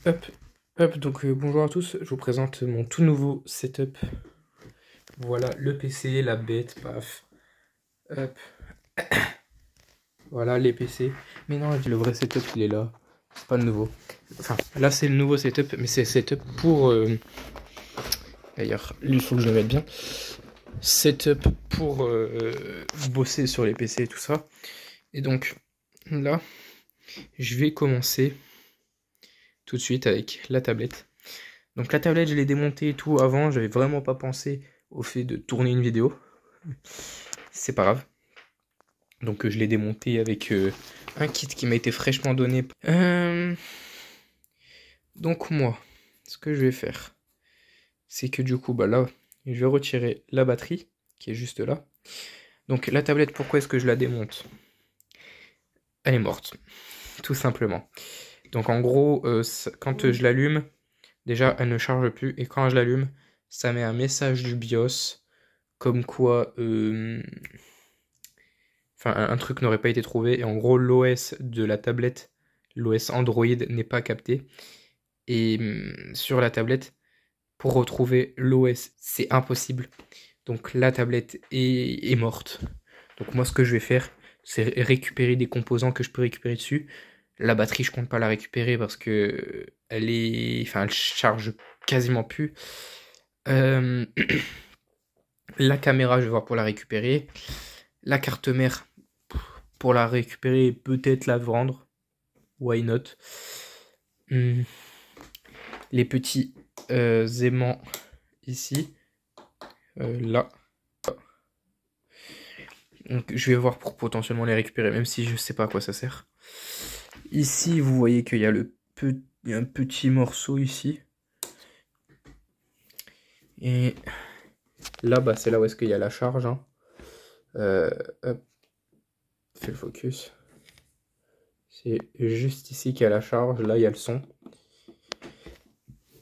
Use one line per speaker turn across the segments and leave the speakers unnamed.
Hop, hop, donc bonjour à tous, je vous présente mon tout nouveau setup. Voilà le PC, la bête, paf. Hop, voilà les PC. Mais non, le vrai setup il est là, c'est pas le nouveau. Enfin, là c'est le nouveau setup, mais c'est le setup pour... D'ailleurs, il faut que je le mette bien. Setup pour bosser sur les PC et tout ça. Et donc, là, je vais commencer tout de suite avec la tablette. Donc la tablette, je l'ai démontée et tout avant, j'avais vraiment pas pensé au fait de tourner une vidéo. C'est pas grave. Donc je l'ai démontée avec un kit qui m'a été fraîchement donné. Donc moi, ce que je vais faire, c'est que du coup, bah là, je vais retirer la batterie qui est juste là. Donc la tablette, pourquoi est-ce que je la démonte? Elle est morte, tout simplement. Donc en gros, quand je l'allume, déjà elle ne charge plus, et quand je l'allume, ça met un message du BIOS comme quoi enfin un truc n'aurait pas été trouvé, et en gros l'OS de la tablette, l'OS Android n'est pas capté, et sur la tablette, pour retrouver l'OS, c'est impossible. Donc la tablette est morte. Donc moi ce que je vais faire, c'est récupérer des composants que je peux récupérer dessus. La batterie, je compte pas la récupérer parce que elle charge quasiment plus. La caméra, je vais voir pour la récupérer. La carte mère, pour la récupérer, peut-être la vendre. Why not? Les petits aimants ici. Là. Donc je vais voir pour potentiellement les récupérer, même si je sais pas à quoi ça sert. Ici, vous voyez qu'il y a il y a un petit morceau ici. Et là, bah, c'est là où est-ce qu'il y a la charge. Hein. Hop. Fais le focus. C'est juste ici qu'il y a la charge. Là, il y a le son.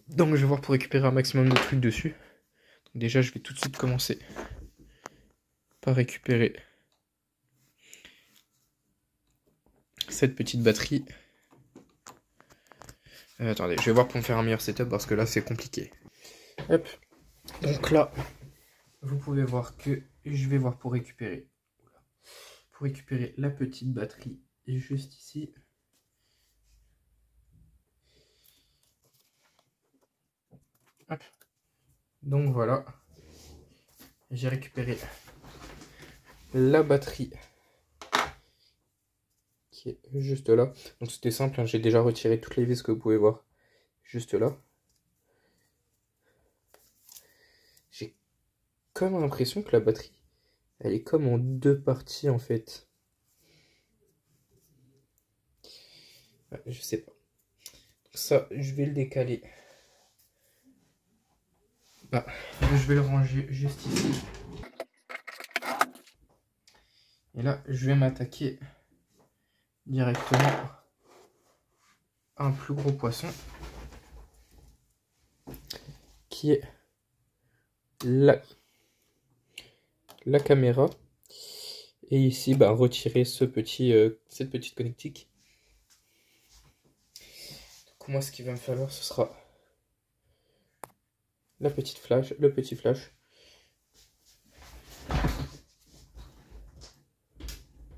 Donc, je vais voir pour récupérer un maximum de trucs dessus. Donc, déjà, je vais tout de suite commencer par récupérer cette petite batterie. Attendez, je vais voir pour me faire un meilleur setup parce que là, c'est compliqué. Hop. Donc là, vous pouvez voir que je vais voir pour récupérer la petite batterie juste ici. Hop. Donc voilà, j'ai récupéré la batterie qui est juste là. Donc c'était simple, hein, j'ai déjà retiré toutes les vis que vous pouvez voir juste là. J'ai comme l'impression que la batterie, elle est comme en deux parties en fait. Ouais, je sais pas. Donc ça, je vais le décaler. Ah, je vais le ranger juste ici. Et là, je vais m'attaquer directement à un plus gros poisson qui est la caméra. Et ici, bah, retirer cette petite connectique. Donc moi, ce qu'il va me falloir, ce sera le petit flash.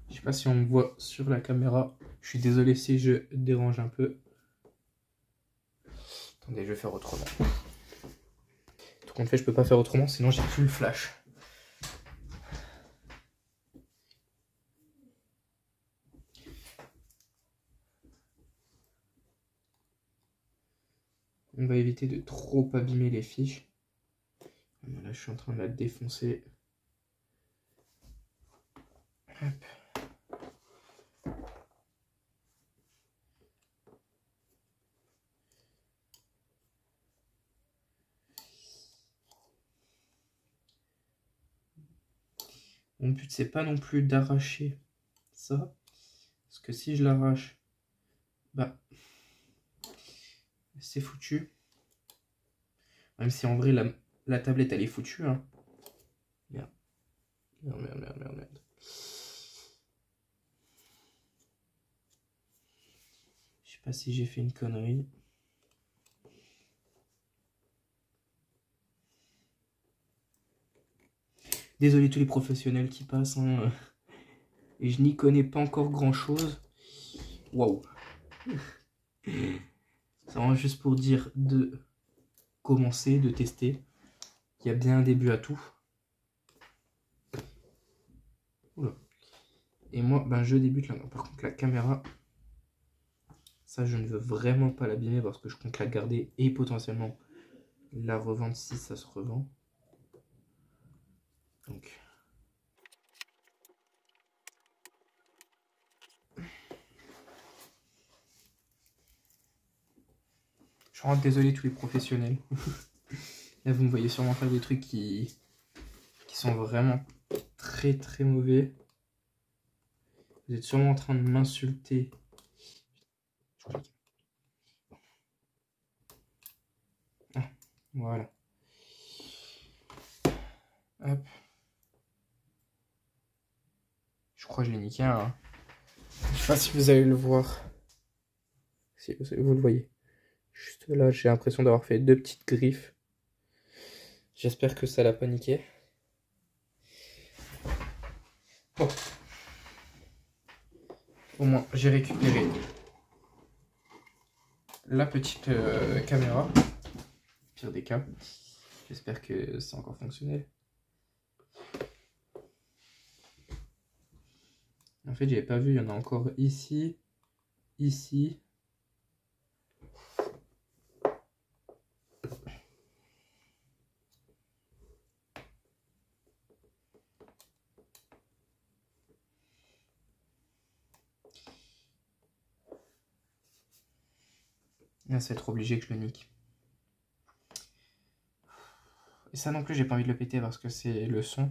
Je sais pas si on me voit sur la caméra. Je suis désolé si je dérange un peu. Attendez, je vais faire autrement. Tout compte fait, je peux pas faire autrement, sinon j'ai plus le flash. On va éviter de trop abîmer les fiches. Là, je suis en train de la défoncer. Hop. Mon but, c'est pas non plus d'arracher ça. Parce que si je l'arrache, bah, c'est foutu. Même si en vrai, la tablette, elle est foutue. Hein. Merde. Merde. Je sais pas si j'ai fait une connerie. Désolé tous les professionnels qui passent, hein. Et je n'y connais pas encore grand chose. Waouh. C'est vraiment juste pour dire de commencer, de tester. Il y a bien un début à tout. Oula. Et moi, ben, je débute là. Par contre, la caméra, ça, je ne veux vraiment pas l'abîmer parce que je compte la garder et potentiellement la revendre si ça se revend. Donc... Je suis vraiment désolé tous les professionnels. Là, vous me voyez sûrement faire des trucs qui sont vraiment très très mauvais. Vous êtes sûrement en train de m'insulter. Ah, voilà. Hop. Je crois que je l'ai niqué, hein. Je sais pas si vous allez le voir. Si vous le voyez. Juste là, j'ai l'impression d'avoir fait 2 petites griffes. J'espère que ça l'a pas niqué. Bon. Au moins, j'ai récupéré la petite caméra. Pire des cas. J'espère que c'est encore fonctionnel. En fait, j'avais pas vu, il y en a encore ici, ici. Là, ça va être obligé que je le nique. Et ça non plus, j'ai pas envie de le péter parce que c'est le son.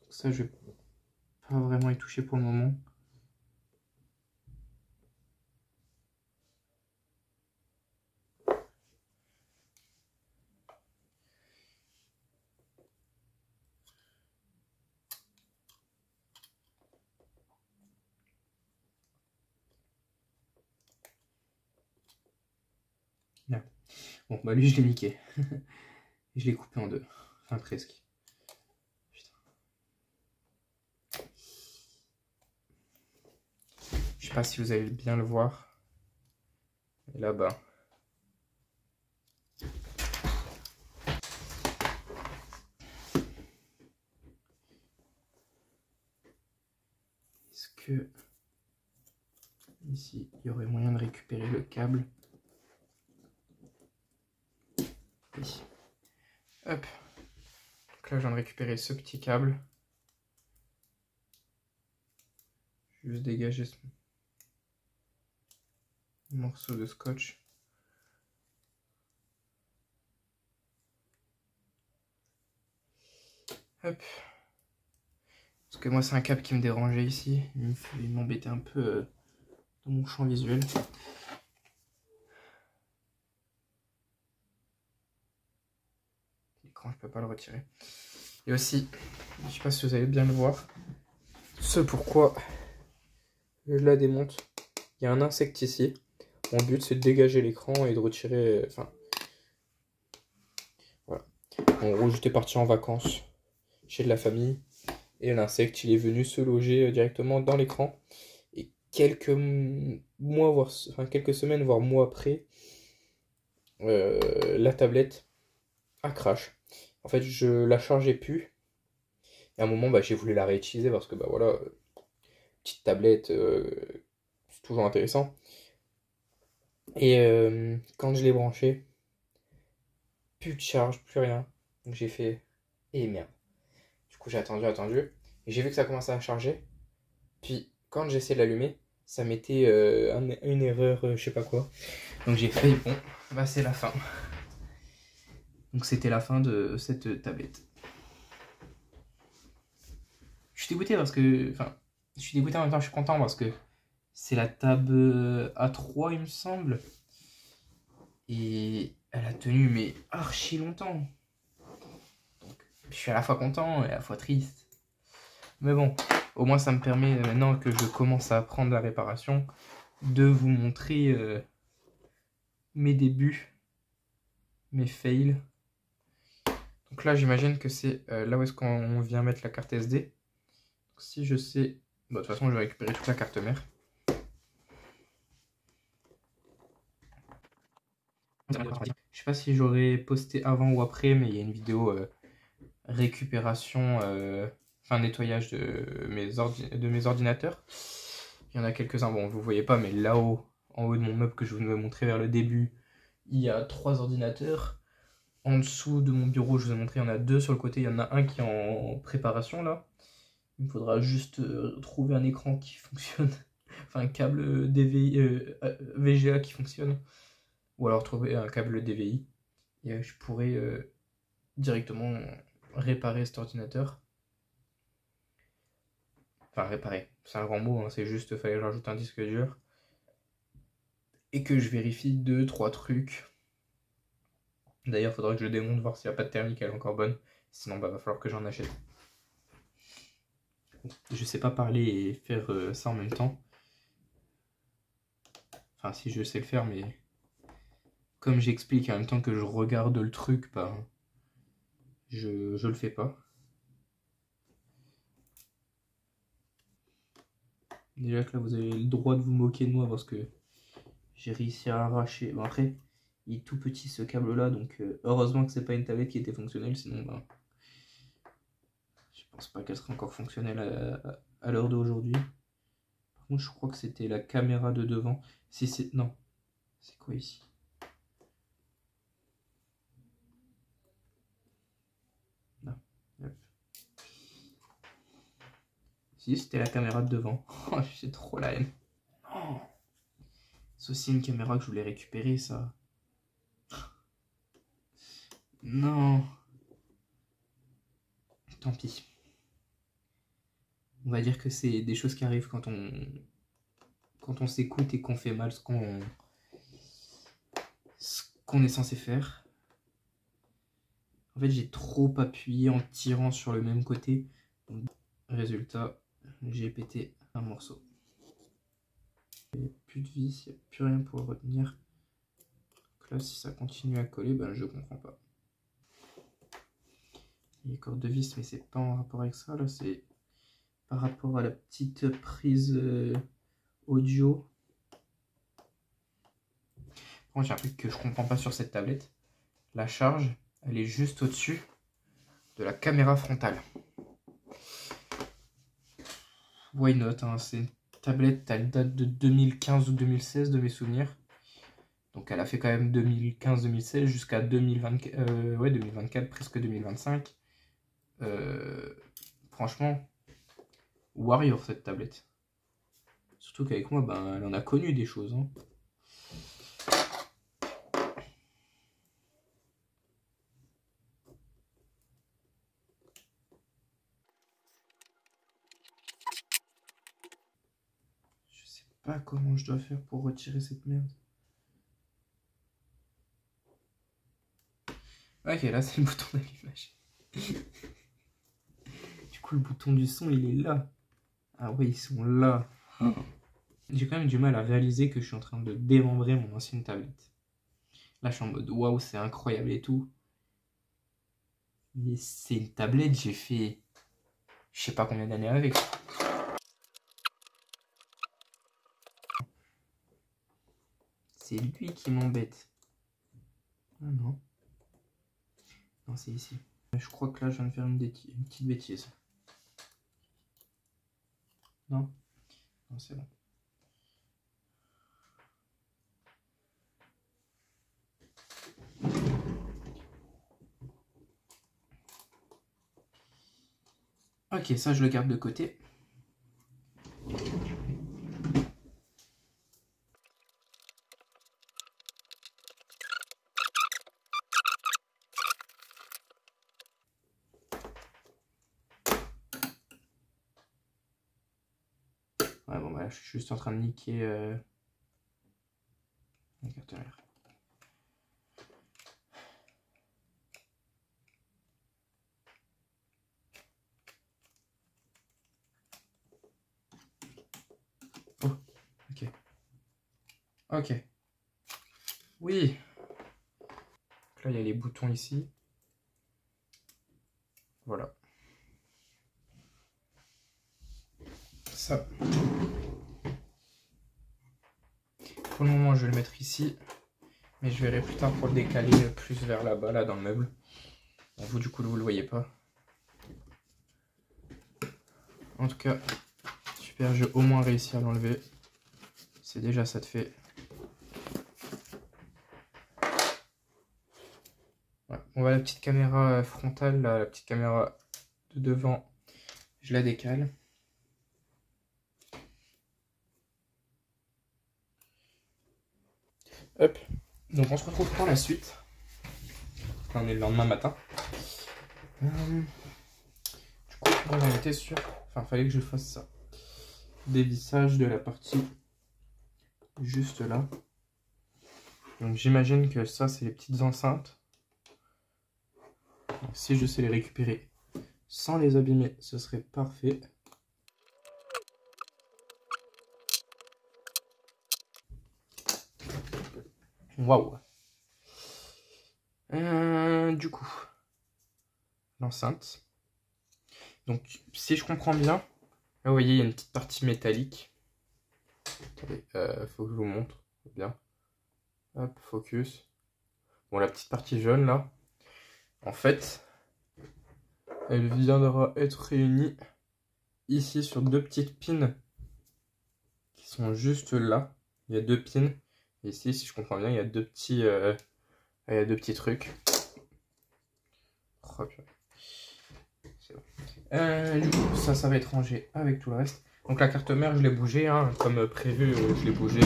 Ça, je vais pas vraiment y toucher pour le moment. Là. Bon, bah lui, je l'ai niqué. Je l'ai coupé en 2. Enfin, presque. Putain. Je sais pas si vous allez bien le voir. Et là-bas. Est-ce que ici, il y aurait moyen de récupérer le câble? Oui. Hop. Donc là, je viens de récupérer ce petit câble. Juste dégager ce morceau de scotch. Hop. Parce que moi, c'est un câble qui me dérangeait ici. Il m'embêtait un peu dans mon champ visuel. L'écran, je peux pas le retirer. Et aussi, je sais pas si vous allez bien le voir, ce pourquoi je la démonte. Il y a un insecte ici. Mon but, c'est de dégager l'écran et de retirer... Enfin, voilà. En gros, j'étais parti en vacances chez de la famille. Et l'insecte, il est venu se loger directement dans l'écran. Et quelques mois, enfin quelques semaines, voire mois après, la tablette a crash. En fait, je la chargeais plus. Et à un moment, bah, j'ai voulu la réutiliser parce que, bah voilà, petite tablette, c'est toujours intéressant. Et quand je l'ai branché, plus de charge, plus rien. Donc j'ai fait, et merde. Du coup, j'ai attendu. Et j'ai vu que ça commençait à charger. Puis, quand j'essaie de l'allumer, ça mettait une erreur, je sais pas quoi. Donc j'ai fait, bon, bah c'est la fin. Donc c'était la fin de cette tablette. Je suis dégoûté parce que... Enfin, je suis dégoûté en même temps, je suis content parce que c'est la table A3, il me semble. Et elle a tenu, mais archi longtemps. Donc, je suis à la fois content et à la fois triste. Mais bon, au moins ça me permet, maintenant que je commence à apprendre la réparation, de vous montrer mes débuts, mes fails. Donc là, j'imagine que c'est là où est-ce qu'on vient mettre la carte SD. Donc, si je sais... Bon, de toute façon, je vais récupérer toute la carte mère. Je sais pas si j'aurais posté avant ou après, mais il y a une vidéo récupération, enfin nettoyage de mes ordinateurs. Il y en a quelques-uns, bon, vous voyez pas, mais là-haut, en haut de mon meuble que je vous ai montré vers le début, il y a 3 ordinateurs. En dessous de mon bureau, je vous ai montré, il y en a 2 sur le côté. Il y en a un qui est en préparation là. Il me faudra juste trouver un écran qui fonctionne. Enfin, un câble VGA qui fonctionne. Ou alors trouver un câble DVI. Et je pourrais directement réparer cet ordinateur. Enfin, réparer. C'est un grand mot, hein, c'est juste fallait que je rajoute un disque dur. Et que je vérifie 2-3 trucs. D'ailleurs, il faudra que je le démonte, voir s'il n'y a pas de thermique, elle est encore bonne. Sinon, bah, va falloir que j'en achète. Je sais pas parler et faire ça en même temps. Enfin, si je sais le faire, mais comme j'explique en même temps que je regarde le truc, bah, je le fais pas. Déjà que là, vous avez le droit de vous moquer de moi parce que j'ai réussi à arracher. Bon, après, il est tout petit ce câble là, donc heureusement que c'est pas une tablette qui était fonctionnelle, sinon, bah, je pense pas qu'elle serait encore fonctionnelle à l'heure d'aujourd'hui. Par contre, je crois que c'était la caméra de devant. Si c'est. Non. C'est quoi ici? Non. Hop. Si, c'était la caméra de devant. Oh, j'ai trop la haine. Oh. C'est aussi une caméra que je voulais récupérer, ça. Non. Tant pis. On va dire que c'est des choses qui arrivent quand on s'écoute et qu'on fait mal ce qu'on est censé faire. En fait, j'ai trop appuyé en tirant sur le même côté. Donc, résultat, j'ai pété un morceau. Il n'y a plus de vis, il n'y a plus rien pour le retenir. Donc là, si ça continue à coller, ben, je comprends pas. Il y a encore deux vis, mais c'est pas en rapport avec ça. Là, c'est par rapport à la petite prise audio. Par contre, il y a un truc que je comprends pas sur cette tablette. La charge, elle est juste au-dessus de la caméra frontale. Why not, hein, c'est une tablette, elle date de 2015 ou 2016 de mes souvenirs. Donc elle a fait quand même 2015-2016 jusqu'à 2024, presque 2025. Franchement, warrior cette tablette. Surtout qu'avec moi, ben, elle en a connu des choses. Hein. Je sais pas comment je dois faire pour retirer cette merde. Ok, là c'est le bouton d'allumage. Du coup, le bouton du son, il est là. Ah ouais, ils sont là. Oh. J'ai quand même du mal à réaliser que je suis en train de démembrer mon ancienne tablette. Là, je suis en mode waouh, c'est incroyable et tout. Mais c'est une tablette, j'ai fait je sais pas combien d'années avec. C'est lui qui m'embête. Ah non. Non, c'est ici. Je crois que là, je viens de faire une petite bêtise. Non? Non, c'est bon. Ok, ça, je le garde de côté. Ouais, bon, bah, je suis juste en train de niquer la carte mère. Oh, ok. Ok. Oui. Donc là, il y a les boutons ici. Voilà. Ça. Pour le moment, je vais le mettre ici. Mais je verrai plus tard pour le décaler plus vers là-bas, là, dans le meuble. Bon, vous, du coup, vous le voyez pas. En tout cas, super, j'ai au moins réussi à l'enlever. C'est déjà ça de fait. Voilà. On voit la petite caméra frontale, là, la petite caméra de devant. Je la décale. Hop. Donc on se retrouve pour la suite. Là, on est le lendemain matin. Du coup, on était sur... Enfin, fallait que je fasse ça. Dévissage de la partie juste là. Donc j'imagine que ça, c'est les petites enceintes. Donc, si je sais les récupérer sans les abîmer, ce serait parfait. Waouh. Du coup, l'enceinte. Donc, si je comprends bien, là, vous voyez, il y a une petite partie métallique. Attendez, faut que je vous montre. Bien. Hop, focus. Bon, la petite partie jaune, là, en fait, elle viendra être réunie ici sur deux petites pins qui sont juste là. Il y a deux pins. Et ici, si je comprends bien, il y a deux petits, trucs. Oh, c'est bon. Du coup, ça va être rangé avec tout le reste. Donc la carte mère, je l'ai bougée, hein, comme prévu, je l'ai bougée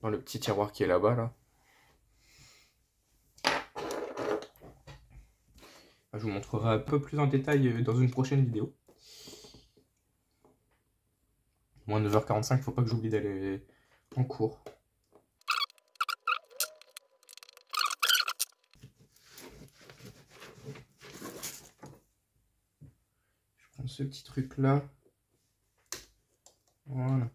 dans le petit tiroir qui est là-bas, là. Je vous montrerai un peu plus en détail dans une prochaine vidéo. Moins 9h45, faut pas que j'oublie d'aller en cours. Je prends ce petit truc là. Voilà.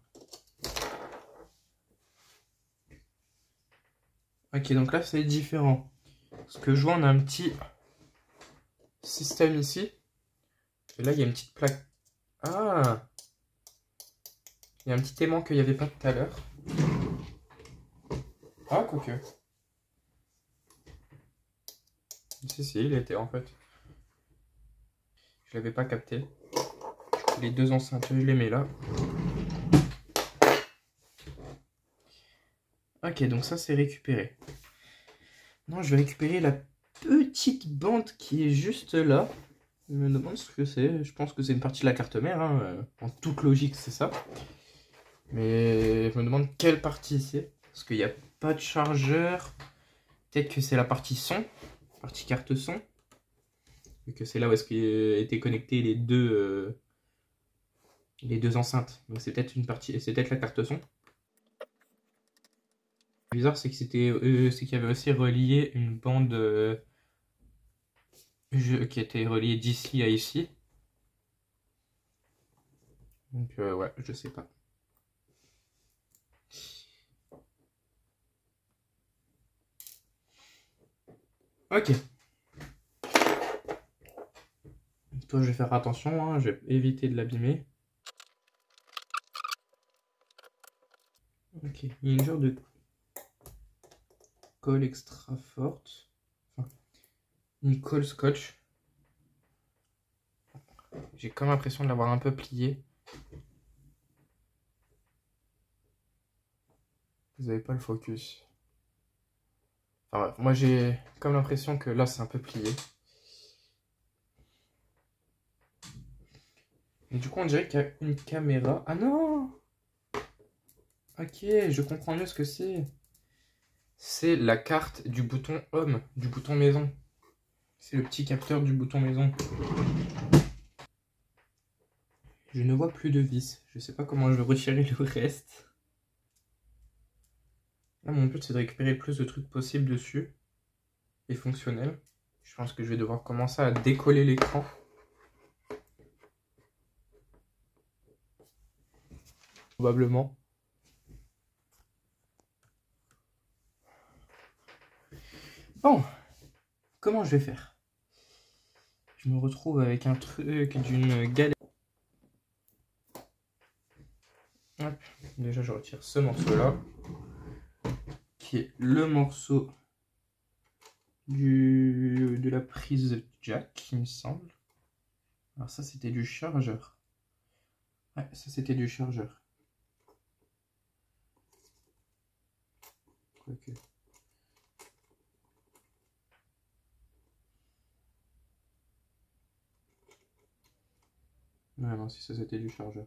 Ok, donc là c'est différent. Parce que je vois, on a un petit système ici. Et là, il y a une petite plaque. Ah! Il y a un petit aimant qu'il n'y avait pas tout à l'heure. Ah, quoique. Si, il était en fait. Je l'avais pas capté. Les deux enceintes, je les mets là. Ok, donc ça c'est récupéré. Non, je vais récupérer la petite bande qui est juste là. Je me demande ce que c'est. Je pense que c'est une partie de la carte mère. Hein. En toute logique, c'est ça. Mais je me demande quelle partie c'est. Parce qu'il n'y a pas de chargeur. Peut-être que c'est la partie son. Partie carte son. Et que c'est là où est-ce qu'étaient connectés les deux enceintes. Donc c'est peut-être une partie. C'est peut-être la carte son. Le bizarre, c'est que c'est qu'il y avait aussi relié une bande qui était reliée d'ici à ici. Donc ouais, je sais pas. Ok. Toi, je vais faire attention, hein, je vais éviter de l'abîmer. Ok, il y a une genre de colle extra forte. Enfin, une colle scotch. J'ai comme l'impression de l'avoir un peu plié. Vous n'avez pas le focus. Enfin bref, moi j'ai comme l'impression que là c'est un peu plié. Et du coup on dirait qu'il y a une caméra. Ah non! Ok, je comprends mieux ce que c'est. C'est la carte du bouton home, du bouton maison. C'est le petit capteur du bouton maison. Je ne vois plus de vis. Je sais pas comment je vais retirer le reste. Là, mon but, c'est de récupérer le plus de trucs possible dessus. Et fonctionnel. Je pense que je vais devoir commencer à décoller l'écran. Probablement. Bon. Comment je vais faire? je me retrouve avec un truc d'une galère. Hop. Déjà, je retire ce morceau-là, qui est le morceau de la prise jack, il me semble. Alors ça, c'était du chargeur. Ouais, ça, c'était du chargeur. Ok. Ouais, non, si ça, c'était du chargeur.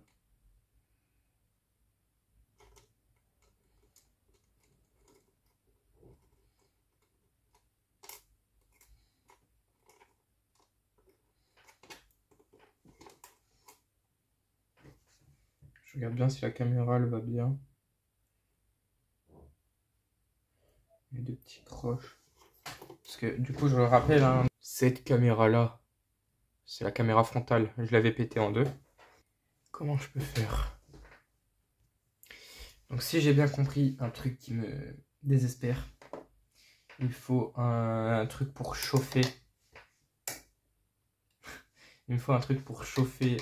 Je regarde bien si la caméra elle va bien. Il y a des petits croches. Parce que du coup, je le rappelle, hein, cette caméra-là, c'est la caméra frontale. Je l'avais pété en deux. Comment je peux faire? Donc si j'ai bien compris, un truc qui me désespère, il faut un truc pour chauffer. Il me faut un truc pour chauffer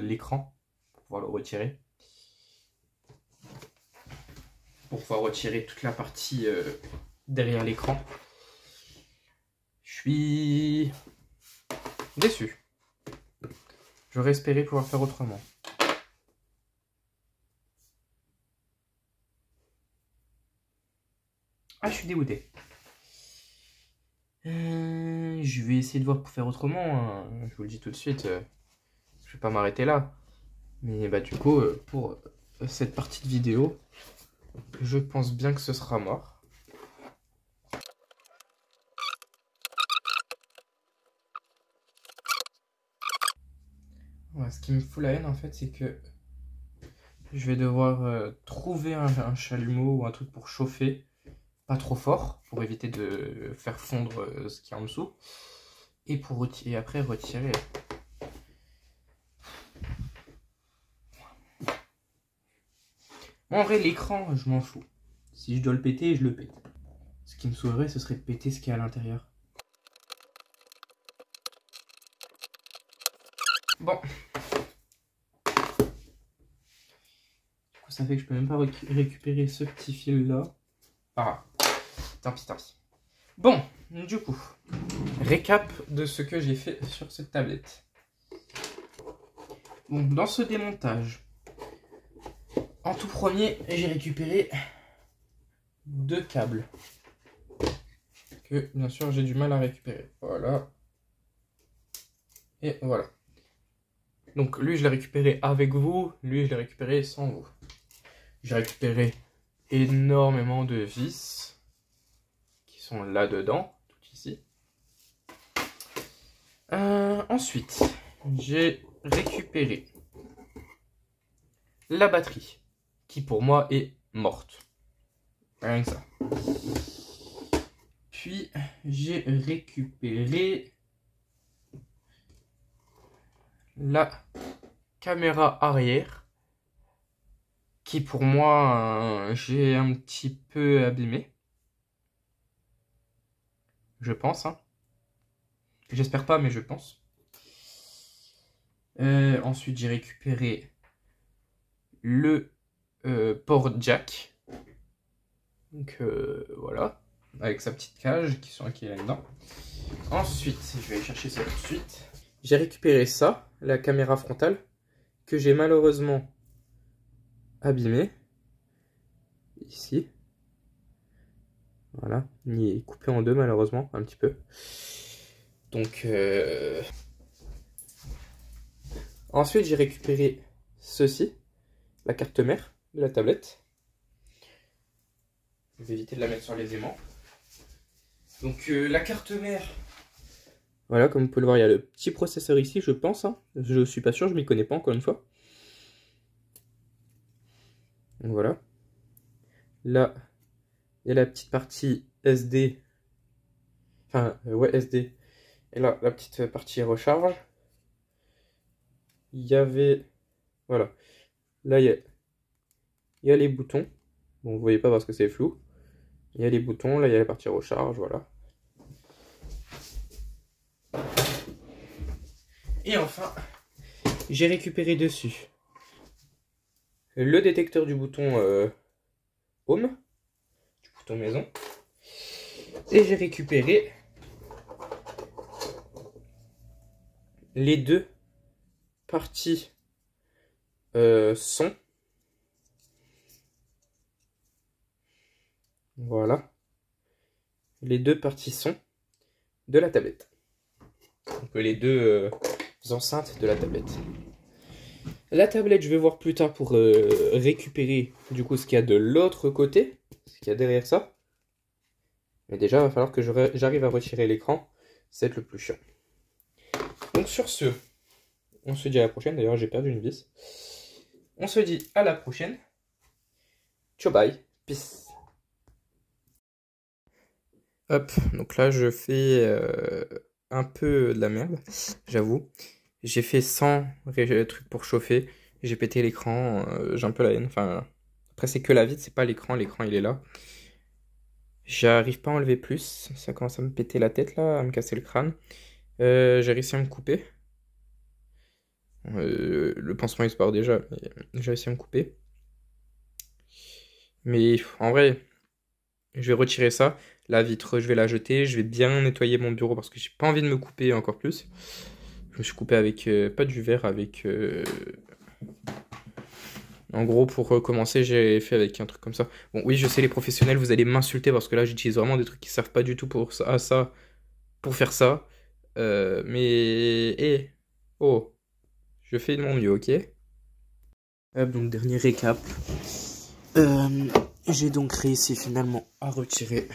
l'écran, pour pouvoir le retirer. Pour pouvoir retirer toute la partie derrière l'écran. Je suis déçu. J'aurais espéré pouvoir faire autrement. Ah, je suis dégoûté. Je vais essayer de voir pour faire autrement. Hein. Je vous le dis tout de suite. Je vais pas m'arrêter là. Mais bah du coup, pour cette partie de vidéo, je pense bien que ce sera mort. Ouais, ce qui me fout la haine en fait, c'est que je vais devoir trouver un chalumeau ou un truc pour chauffer, pas trop fort, pour éviter de faire fondre ce qui est en dessous, et après retirer. Moi, en vrai, l'écran, je m'en fous. Si je dois le péter, je le pète. Ce qui me sauverait, ce serait de péter ce qu'il y a à l'intérieur. Bon. Du coup, ça fait que je peux même pas récupérer ce petit fil-là. Ah, tant pis, tant pis. Bon, du coup, récap de ce que j'ai fait sur cette tablette. Bon, dans ce démontage, en tout premier, j'ai récupéré 2 câbles. Que, bien sûr, j'ai du mal à récupérer. Voilà. Et voilà. Donc, lui, je l'ai récupéré avec vous. Lui, je l'ai récupéré sans vous. J'ai récupéré énormément de vis qui sont là-dedans, tout ici. Ensuite, j'ai récupéré la batterie, qui pour moi est morte. Rien que ça. Puis, j'ai récupéré la caméra arrière, qui pour moi, j'ai un petit peu abîmé. Je pense, hein. J'espère pas, mais je pense. Ensuite, j'ai récupéré le port jack. Donc voilà, avec sa petite cage qui est là-dedans. Ensuite, je vais aller chercher ça tout de suite. J'ai récupéré ça, la caméra frontale, que j'ai malheureusement abîmée. Ici. Voilà, il est coupé en deux malheureusement, un petit peu. Donc ensuite, j'ai récupéré ceci, la carte mère de la tablette. Je vais éviter de la mettre sur les aimants. Donc la carte mère. Voilà, comme vous pouvez le voir, il y a le petit processeur ici, je pense. Hein. Je suis pas sûr, je m'y connais pas encore une fois. Donc voilà. Là, il y a la petite partie SD. Enfin, ouais, SD. Et là, la petite partie recharge. Il y avait... Voilà. Là, il y a les boutons. Bon, vous voyez pas parce que c'est flou. Il y a les boutons, là, il y a la partie recharge, voilà. Et enfin, j'ai récupéré dessus le détecteur du bouton Home, du bouton maison. Et j'ai récupéré les deux parties son. Voilà. Les deux parties son de la tablette. Donc les deux enceintes de la tablette. La tablette, je vais voir plus tard pour récupérer du coup ce qu'il y a de l'autre côté, ce qu'il y a derrière ça. Mais déjà, il va falloir que j'arrive à retirer l'écran. C'est le plus chiant. Donc sur ce, on se dit à la prochaine. D'ailleurs, j'ai perdu une vis. On se dit à la prochaine. Ciao, bye. Peace. Hop, donc là, je fais un peu de la merde, j'avoue. J'ai fait 100 trucs pour chauffer. J'ai pété l'écran. J'ai un peu la haine. Enfin, après, c'est que la vitre, c'est pas l'écran. L'écran, il est là. J'arrive pas à enlever plus. Ça commence à me péter la tête, là, à me casser le crâne. J'ai réussi à me couper. Le pansement, il se part déjà. Mais j'ai réussi à me couper. Mais en vrai, je vais retirer ça. La vitre, je vais la jeter. Je vais bien nettoyer mon bureau parce que j'ai pas envie de me couper encore plus. Je me suis coupé avec pas du verre, avec... En gros, pour recommencer, j'ai fait avec un truc comme ça. Bon, oui, je sais, les professionnels, vous allez m'insulter parce que là, j'utilise vraiment des trucs qui servent pas du tout pour ça, pour faire ça. Mais... Oh, je fais de mon mieux, ok? Donc, dernier récap. J'ai donc réussi finalement à retirer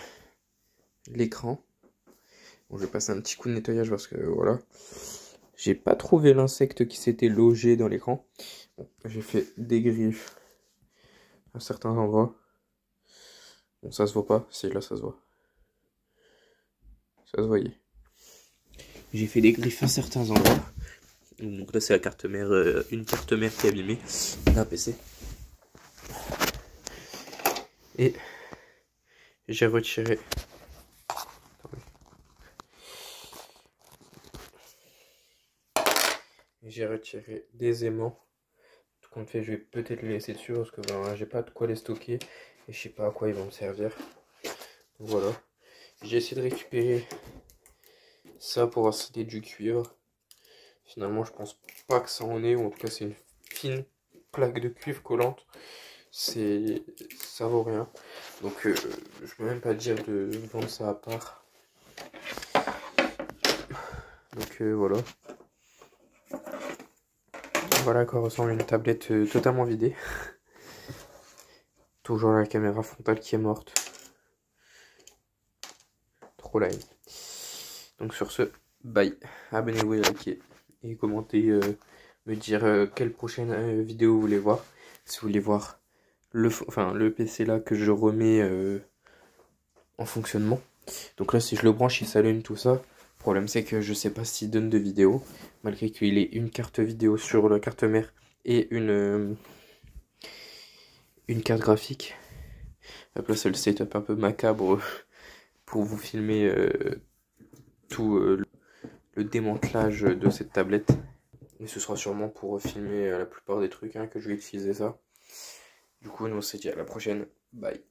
l'écran. Bon, je vais passer un petit coup de nettoyage parce que, voilà... J'ai pas trouvé l'insecte qui s'était logé dans l'écran. Bon, j'ai fait des griffes à certains endroits. Bon, ça se voit pas. Si, là, ça se voit. Ça se voyait. J'ai fait des griffes à certains endroits. Donc là, c'est la carte mère, une carte mère qui est abîmée d'un PC. Et j'ai retiré... J'ai retiré des aimants. Tout compte fait, je vais peut-être les laisser dessus parce que ben, j'ai pas de quoi les stocker et je sais pas à quoi ils vont me servir. Donc voilà. J'ai essayé de récupérer ça pour voir si c'était du cuivre. Finalement, je pense pas que ça en est, ou en tout cas, c'est une fine plaque de cuivre collante. Ça vaut rien. Donc, je peux même pas dire de vendre ça à part. Donc, voilà. Voilà à quoi ressemble une tablette totalement vidée. Toujours la caméra frontale qui est morte. Trop lame. Donc sur ce, bye. Abonnez-vous et likez. Et commentez, me dire quelle prochaine vidéo vous voulez voir. Si vous voulez voir le PC là que je remets en fonctionnement. Donc là, si je le branche, il s'allume tout ça. Le problème, c'est que je sais pas s'il donne de vidéo. Malgré qu'il ait une carte vidéo sur la carte mère et une carte graphique. Hop là, c'est le setup un peu macabre pour vous filmer tout le démantelage de cette tablette. Et ce sera sûrement pour filmer la plupart des trucs que je vais utiliser ça. Du coup, nous on se dit à la prochaine. Bye.